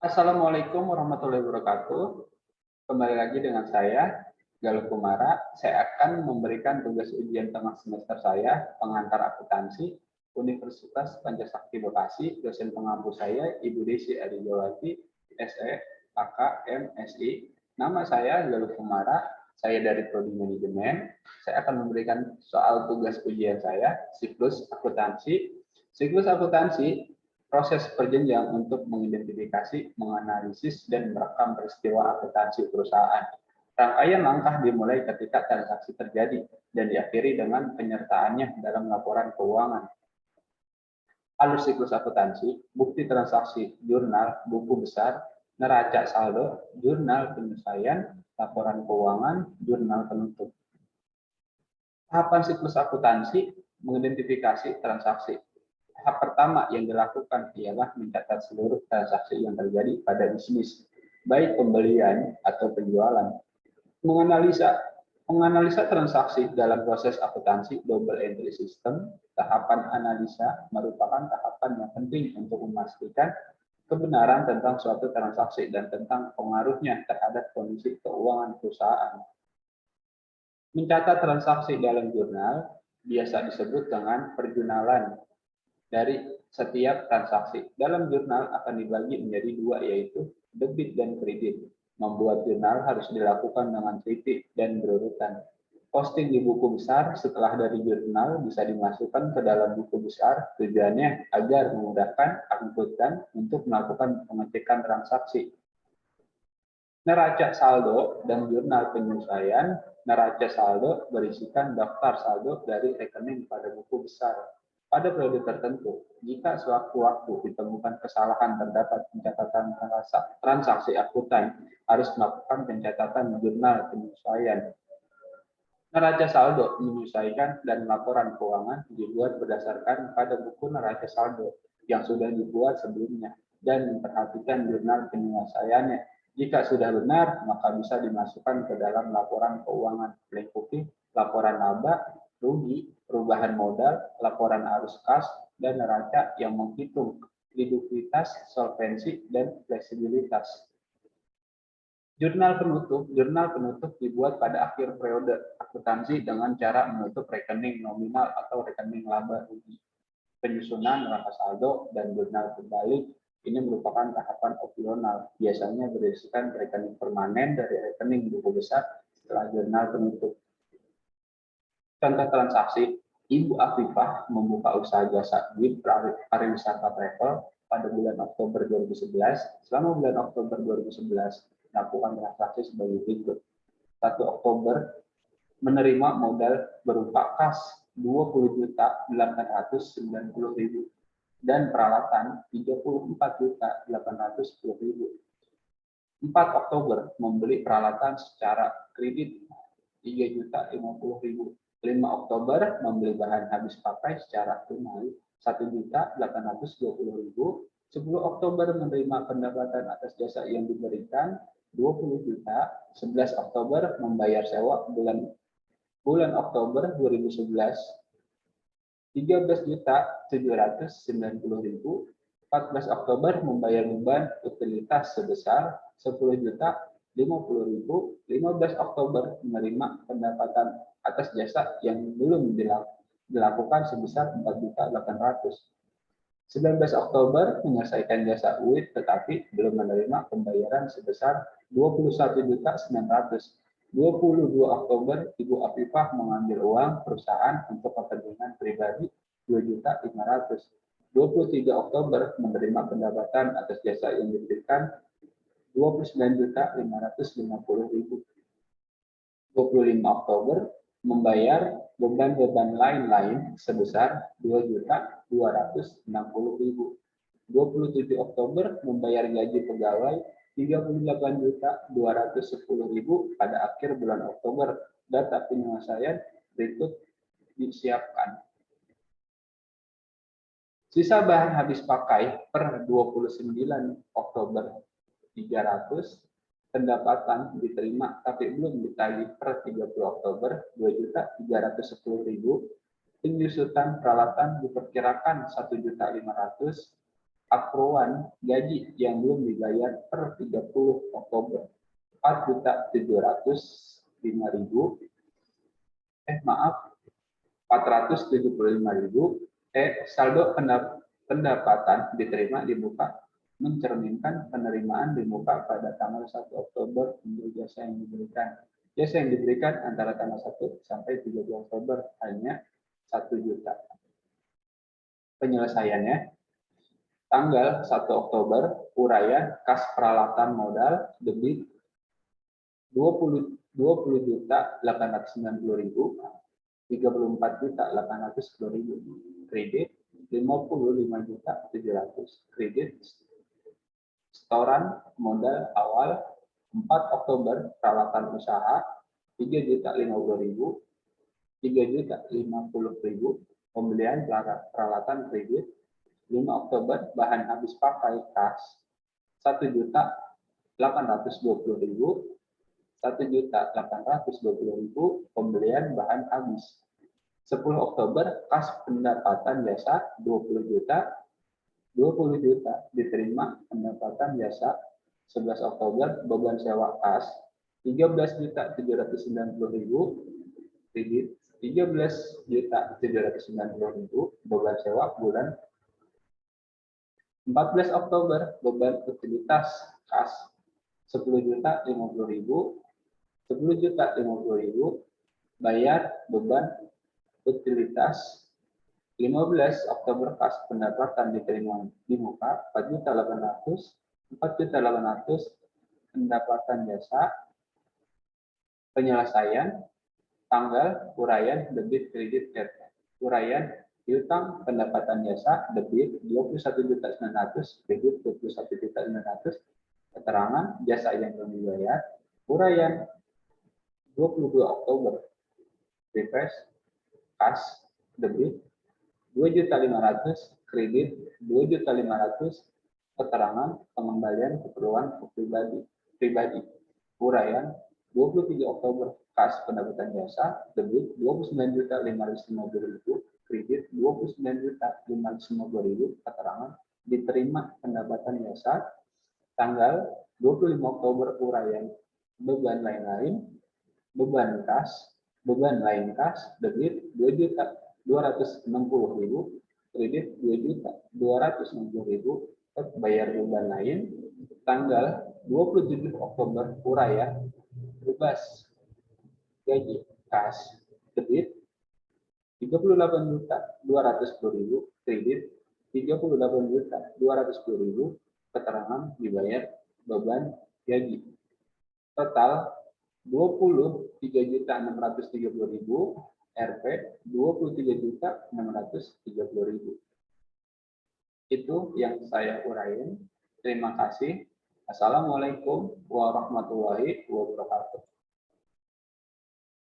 Assalamualaikum warahmatullahi wabarakatuh. Kembali lagi dengan saya, Galuh Kumara. Saya akan memberikan tugas ujian tengah semester saya, pengantar akuntansi, Universitas Pancasakti Bekasi. Dosen pengampu saya, Ibu Desi Arijawati, SE, AK, MSI. Nama saya Galuh Kumara, saya dari Prodi Manajemen. Saya akan memberikan soal tugas ujian saya, siklus akuntansi. Siklus akuntansi proses berjenjang untuk mengidentifikasi, menganalisis, dan merekam peristiwa akuntansi perusahaan. Rangkaian langkah dimulai ketika transaksi terjadi dan diakhiri dengan penyertaannya dalam laporan keuangan. Alur siklus akuntansi, bukti transaksi, jurnal, buku besar, neraca saldo, jurnal penyelesaian, laporan keuangan, jurnal penutup. Tahapan siklus akuntansi, mengidentifikasi transaksi. Tahap pertama yang dilakukan ialah mencatat seluruh transaksi yang terjadi pada bisnis, baik pembelian atau penjualan. Menganalisa transaksi dalam proses akuntansi double entry system. Tahapan analisa merupakan tahapan yang penting untuk memastikan kebenaran tentang suatu transaksi dan tentang pengaruhnya terhadap kondisi keuangan perusahaan. Mencatat transaksi dalam jurnal biasa disebut dengan perjurnalan dari setiap transaksi. Dalam jurnal akan dibagi menjadi dua, yaitu debit dan kredit. Membuat jurnal harus dilakukan dengan teliti dan berurutan. Posting di buku besar setelah dari jurnal bisa dimasukkan ke dalam buku besar, tujuannya agar memudahkan akuntan untuk melakukan pengecekan transaksi. Neraca saldo dan jurnal penyelesaian. Neraca saldo berisikan daftar saldo dari rekening pada buku besar. Pada periode tertentu, jika sewaktu-waktu ditemukan kesalahan terdapat pencatatan transaksi akuntan, harus melakukan pencatatan jurnal penyelesaian. Neraca saldo menyesuaikan dan laporan keuangan dibuat berdasarkan pada buku neraca saldo yang sudah dibuat sebelumnya dan memperhatikan jurnal penyelesaiannya. Jika sudah benar, maka bisa dimasukkan ke dalam laporan keuangan, meliputi laporan laba, rugi, perubahan modal, laporan arus kas, dan neraca yang menghitung likuiditas, solvensi, dan fleksibilitas. Jurnal penutup dibuat pada akhir periode akuntansi dengan cara menutup rekening nominal atau rekening laba rugi. Penyusunan neraca saldo dan jurnal kembali ini merupakan tahapan opsional, biasanya berisikan rekening permanen dari rekening buku besar setelah jurnal penutup. Contoh transaksi, Ibu Afifah membuka usaha jasa WIB pariwisata travel pada bulan Oktober 2011. Selama bulan Oktober 2011, melakukan transaksi sebagai berikut. 1 Oktober menerima modal berupa kas 20.890.000 dan peralatan 34.810.000. 4 Oktober membeli peralatan secara kredit 3.050.000. 5 Oktober membeli bahan habis pakai secara tunai 1.820.000. 10 Oktober menerima pendapatan atas jasa yang diberikan 20 juta. 11 Oktober membayar sewa bulan Oktober 2011 13.790.000. 14 Oktober membayar beban utilitas sebesar 10 juta 50.000. 15 Oktober menerima pendapatan atas jasa yang belum dilakukan sebesar 4.800. 19 Oktober menyelesaikan jasa UID tetapi belum menerima pembayaran sebesar 21.900. 22 Oktober Ibu Afifah mengambil uang perusahaan untuk kepentingan pribadi 2.500. 23 Oktober menerima pendapatan atas jasa yang diberikan 29.550.000. 25 Oktober membayar beban-beban lain-lain sebesar 2.260.000. 27 Oktober membayar gaji pegawai 38.210.000 pada akhir bulan Oktober. Data penyelesaian berikut disiapkan. Sisa bahan habis pakai per 29 Oktober 300, pendapatan diterima tapi belum ditagih per 30 Oktober 2.310.000. Penyusutan peralatan diperkirakan 1.500.000. Akruan gaji yang belum dibayar per 30 Oktober 4.705.000, maaf, 475.000, saldo pendapatan diterima di muka mencerminkan penerimaan di muka pada tanggal 1 Oktober untuk jasa yang diberikan. Jasa yang diberikan antara tanggal 1 sampai 30 Oktober hanya 1 juta. Penyelesaiannya, tanggal 1 Oktober, uraian kas peralatan modal debit 20.890.000, 34.810.000, kredit 55.700.000, kredit setoran modal awal 4 Oktober peralatan usaha 3.050.000, 3.050.000, pembelian peralatan kredit 5 Oktober bahan habis pakai kas 1.820.000, 1.820.000, pembelian bahan habis. 10 Oktober kas pendapatan jasa 20 juta, 20 juta diterima pendapatan jasa. 11 Oktober beban sewa kas 13.790.000, kredit 13.790.000, beban sewa bulan. 14 Oktober beban utilitas kas 10.050.000, 10.050.000, bayar beban utilitas. 15 Oktober kas pendapatan diterima di muka 4.800.000, 4.800.000, pendapatan jasa. Penyelesaian, tanggal uraian debit kredit uraian piutang pendapatan jasa debit 21.900.000, kredit 21.900.000, keterangan jasa yang belum dibayar. Uraian 22 Oktober, refresh kas debit 2.500.000, kredit 2.500.000, keterangan pengembalian keperluan pribadi. Uraian 23 Oktober kas pendapatan jasa debit 29.550.000, kredit 29.550.000, keterangan diterima pendapatan jasa. Tanggal 25 Oktober uraian beban lain-lain, beban lain kas debit 2.260.000, kredit 2.260.000, bayar beban lain. Tanggal 27 Oktober uraian bebas gaji kas debit 38.210.000, kredit 38.210.000, keterangan dibayar beban gaji. Total 23.630.000, RP 23.630.000. Itu yang saya uraikan. Terima kasih. Assalamualaikum warahmatullahi wabarakatuh.